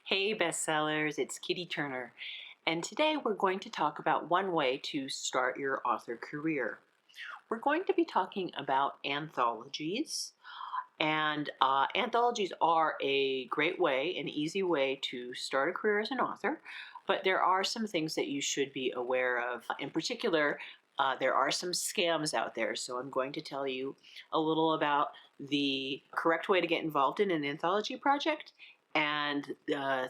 Hey bestsellers, it's Kitty Turner, and today we're going to talk about one way to start your author career. We're going to be talking about anthologies, and anthologies are a great way, an easy way to start a career as an author, but there are some things that you should be aware of. In particular, there are some scams out there, so I'm going to tell you a little about the correct way to get involved in an anthology project and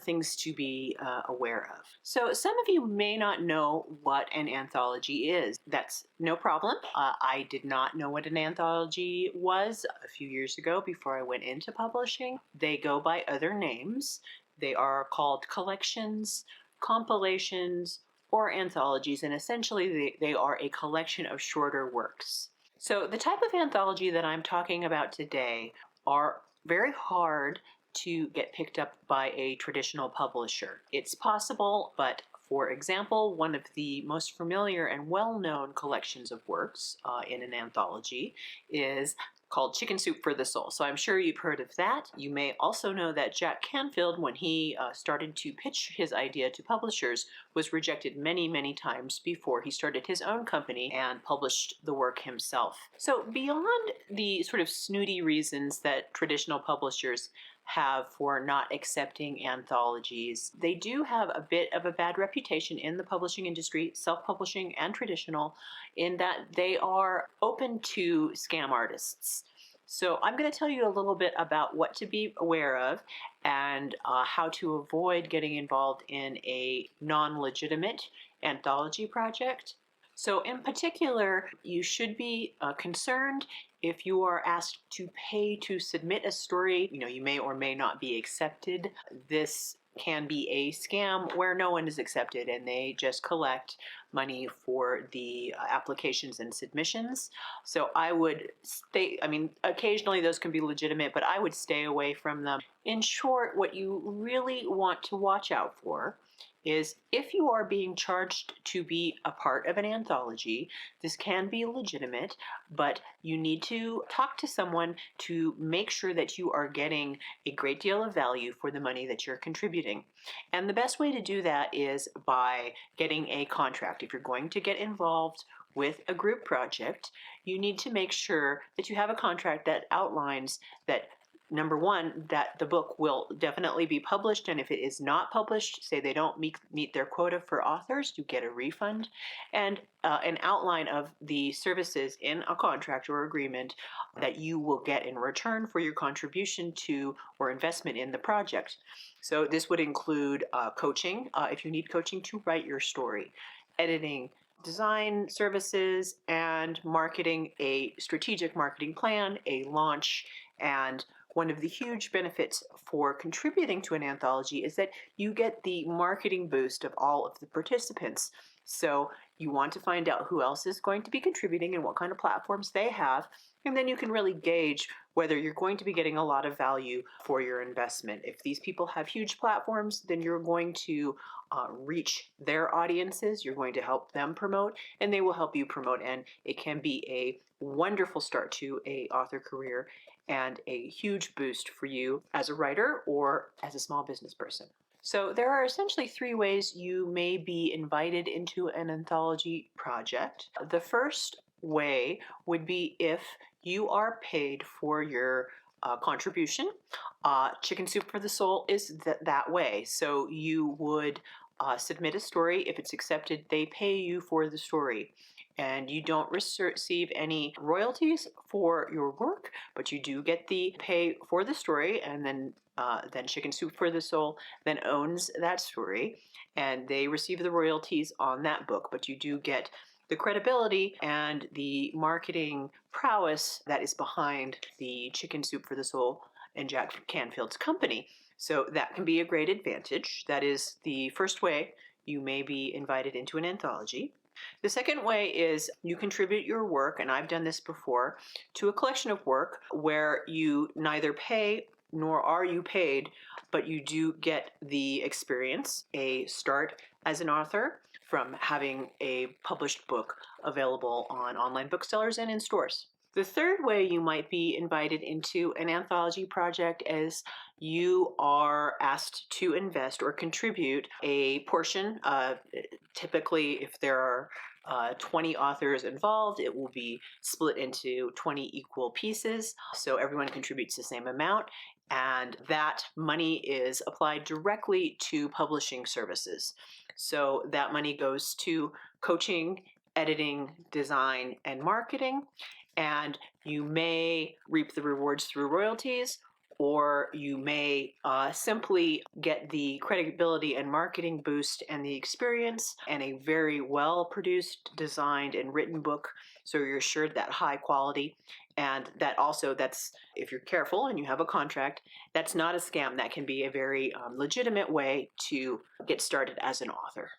things to be aware of. So some of you may not know what an anthology is. That's no problem. I did not know what an anthology was a few years ago before I went into publishing. They go by other names. They are called collections, compilations, or anthologies, and essentially they are a collection of shorter works. So the type of anthology that I'm talking about today are very hard to get picked up by a traditional publisher. It's possible, but for example, one of the most familiar and well-known collections of works in an anthology is called Chicken Soup for the Soul. So I'm sure you've heard of that. You may also know that Jack Canfield, when he started to pitch his idea to publishers, was rejected many, many times before he started his own company and published the work himself. So beyond the sort of snooty reasons that traditional publishers have for not accepting anthologies, they do have a bit of a bad reputation in the publishing industry, self-publishing and traditional, in that they are open to scam artists. So I'm going to tell you a little bit about what to be aware of and how to avoid getting involved in a non-legitimate anthology project. So in particular, you should be concerned if you are asked to pay to submit a story. You may or may not be accepted. This can be a scam where no one is accepted and they just collect money for the applications and submissions. So I would occasionally those can be legitimate, but I would stay away from them. In short, what you really want to watch out for is if you are being charged to be a part of an anthology, this can be legitimate, but you need to talk to someone to make sure that you are getting a great deal of value for the money that you're contributing. And the best way to do that is by getting a contract. If you're going to get involved with a group project, you need to make sure that you have a contract that outlines that, number one, that the book will definitely be published, and if it is not published, say they don't meet their quota for authors, you get a refund, and an outline of the services in a contract or agreement that you will get in return for your contribution to or investment in the project. So this would include coaching, if you need coaching to write your story, editing, design services, and marketing, a strategic marketing plan, a launch. And one of the huge benefits for contributing to an anthology is that you get the marketing boost of all of the participants. So you want to find out who else is going to be contributing and what kind of platforms they have, and then you can really gauge whether you're going to be getting a lot of value for your investment. If these people have huge platforms, then you're going to reach their audiences, you're going to help them promote, and they will help you promote, and it can be a wonderful start to an author career and a huge boost for you as a writer or as a small business person. So there are essentially three ways you may be invited into an anthology project. The first way would be if you are paid for your contribution. Chicken Soup for the Soul is that way. So you would submit a story. If it's accepted, they pay you for the story. And you don't receive any royalties for your work, but you do get the pay for the story, and then Chicken Soup for the Soul then owns that story, and they receive the royalties on that book, but you do get the credibility and the marketing prowess that is behind the Chicken Soup for the Soul and Jack Canfield's company. So that can be a great advantage. That is the first way you may be invited into an anthology. The second way is you contribute your work, and I've done this before, to a collection of work where you neither pay nor are you paid, but you do get the experience, a start as an author from having a published book available on online booksellers and in stores. The third way you might be invited into an anthology project is you are asked to invest or contribute a portion. Typically, if there are 20 authors involved, it will be split into 20 equal pieces. So everyone contributes the same amount, and that money is applied directly to publishing services. So that money goes to coaching, editing, design, and marketing. And you may reap the rewards through royalties, or you may simply get the credibility and marketing boost and the experience and a very well produced, designed, and written book. So you're assured that high quality. And that also, that's, if you're careful and you have a contract, that's not a scam. That can be a very legitimate way to get started as an author.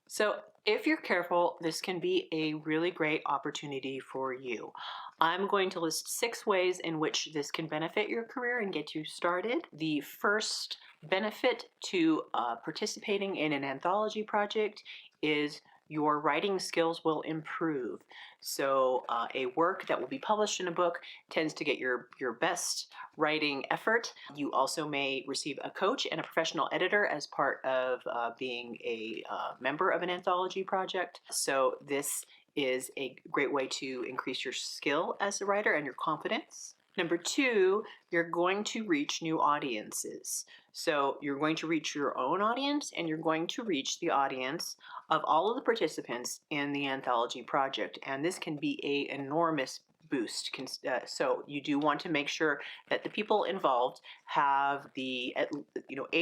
So if you're careful, this can be a really great opportunity for you. I'm going to list 6 ways in which this can benefit your career and get you started. The first benefit to participating in an anthology project is your writing skills will improve. So a work that will be published in a book tends to get your best writing effort. You also may receive a coach and a professional editor as part of being a member of an anthology project. So this is a great way to increase your skill as a writer and your confidence. Number 2, you're going to reach new audiences. So you're going to reach your own audience, and you're going to reach the audience of all of the participants in the anthology project. And this can be an enormous boost. So you do want to make sure that the people involved have a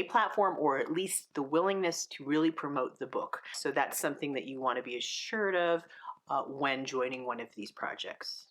platform, or at least the willingness to really promote the book. So that's something that you want to be assured of when joining one of these projects.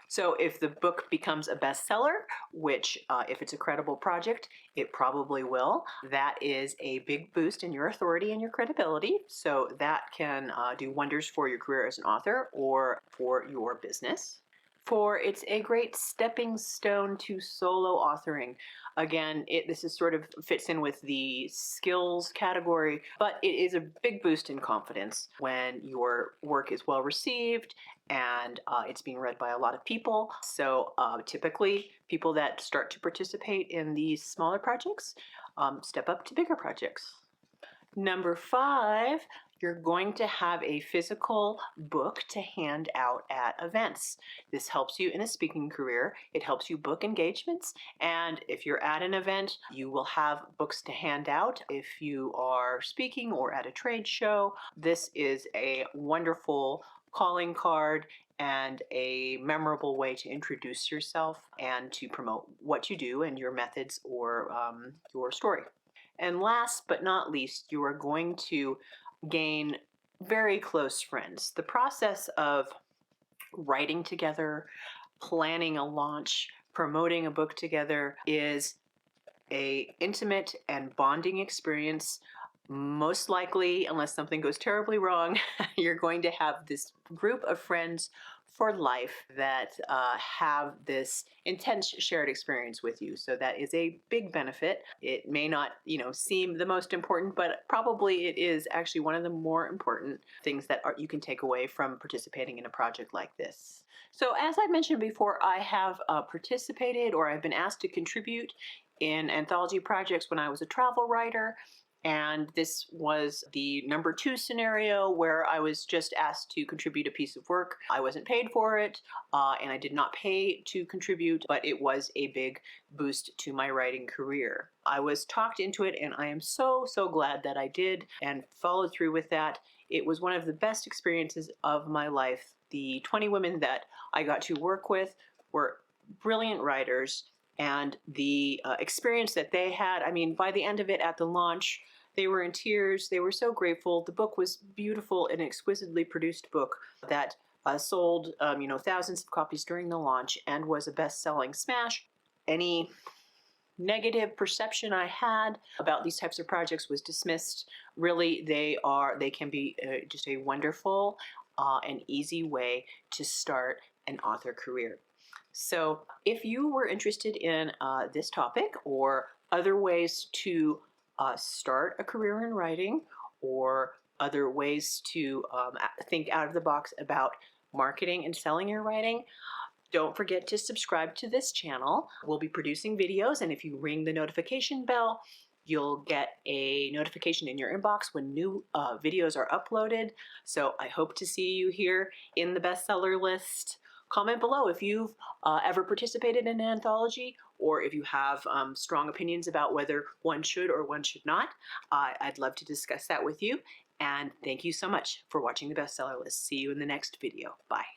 So if the book becomes a bestseller, which if it's a credible project, it probably will, that is a big boost in your authority and your credibility. So that can do wonders for your career as an author or for your business. 4, it's a great stepping stone to solo authoring. Again, this is sort of fits in with the skills category, but it is a big boost in confidence when your work is well received and it's being read by a lot of people. So typically, people that start to participate in these smaller projects step up to bigger projects. Number 5, you're going to have a physical book to hand out at events. This helps you in a speaking career. It helps you book engagements. And if you're at an event, you will have books to hand out. If you are speaking or at a trade show, this is a wonderful calling card and a memorable way to introduce yourself and to promote what you do and your methods or your story. And last but not least, you are going to gain very close friends. The process of writing together, planning a launch, promoting a book together is an intimate and bonding experience. Most likely, unless something goes terribly wrong, you're going to have this group of friends for life that have this intense shared experience with you. So that is a big benefit. It may not, seem the most important, but probably it is actually one of the more important things that you can take away from participating in a project like this. So as I mentioned before, I have participated, or I've been asked to contribute in anthology projects when I was a travel writer. And this was the number 2 scenario, where I was just asked to contribute a piece of work. I wasn't paid for it, and I did not pay to contribute, but it was a big boost to my writing career. I was talked into it, and I am so glad that I did and followed through with that. It was one of the best experiences of my life. The 20 women that I got to work with were brilliant writers. And the experience that they had, by the end of it at the launch, they were in tears. They were so grateful. The book was beautiful, an exquisitely produced book that sold, thousands of copies during the launch and was a best-selling smash. Any negative perception I had about these types of projects was dismissed. Really, they can be just a wonderful and easy way to start an author career. So if you were interested in this topic or other ways to start a career in writing, or other ways to think out of the box about marketing and selling your writing, Don't forget to subscribe to this channel. We'll be producing videos, and if you ring the notification bell, you'll get a notification in your inbox when new videos are uploaded. So I hope to see you here in the bestseller list. Comment below if you've ever participated in an anthology, or if you have strong opinions about whether one should or one should not. I'd love to discuss that with you. And thank you so much for watching the bestseller list. See you in the next video. Bye.